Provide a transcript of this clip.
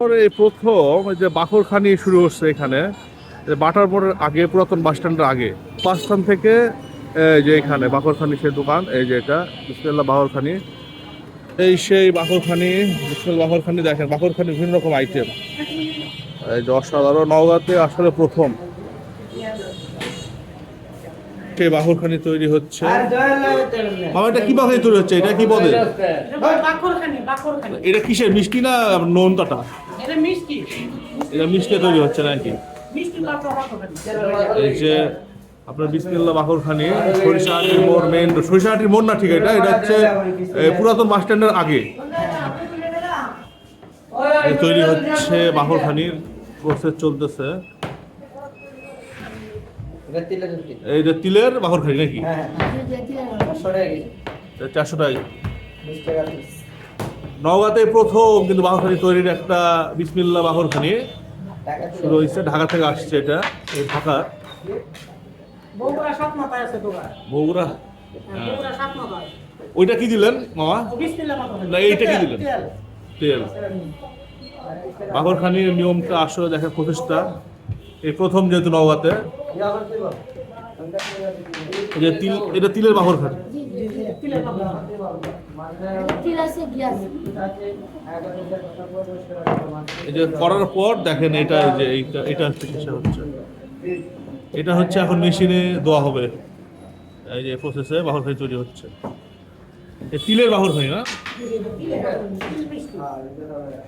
এই প্রথম এই যে বাকরখানি শুরু হচ্ছে এখানে বাটার মোড়ের আগে পুরাতন বাস স্ট্যান্ডের আগে বাস স্ট্যান্ড থেকে এই যে এখানে বাকরখানি সেই দোকান এই যে এটা বিসমিল্লাহ বাকরখানি এই সেই বাকরখানি বিসমিল্লাহ বাকরখানি দেখেন বাকরখানি বিভিন্ন রকম আইটেম এই যে অসাধারণ নওগাঁতে আসলে প্রথম সেই বাকরখানি তৈরি হচ্ছে। বাবা এটা কি বাকরখানি তৈরি হচ্ছে এটা কি বলে? এটা কিসের মিষ্টি না নোনতাটা? এটা মিষ্টি তৈরি হচ্ছে নাকি? এই যে আপনার বিসমিল্লাহ বাকরখানি সরিষাহাটির মোড় মেইন সরিষাহাটির মোড় না ঠিক এটা এটা হচ্ছে পুরাতন বাস স্ট্যান্ডের আগে তৈরি হচ্ছে বাকরখানির প্রসেস চলতেছে। এই যে তিলের বাকরখানি নাকি? 400 টাকা। নওগাঁতে প্রথম কিন্তু বাকরখানি তৈরির একটা বিসমিল্লাহ বাকরখানি শুরু হয়েছে। ঢাকা থেকে আসছে এটা এই ঢাকা বগুড়া। ওইটা কি দিলেন মামা? না এইটা কি দিলেন? তেল। বাকরখানির নিয়মটা আসলে দেখেন প্রচেষ্টা এই প্রথম যেহেতু নওগাঁতে যে তিল এটা তিলের বাকরখানি এই যে করার পর দেখেন এটা যে এটা হচ্ছে এটা হচ্ছে এখন মেশিনে দেওয়া হবে। এই যে প্রসেসে বাকরখানি তৈরি হচ্ছে এই তিলের বাকরখানি না।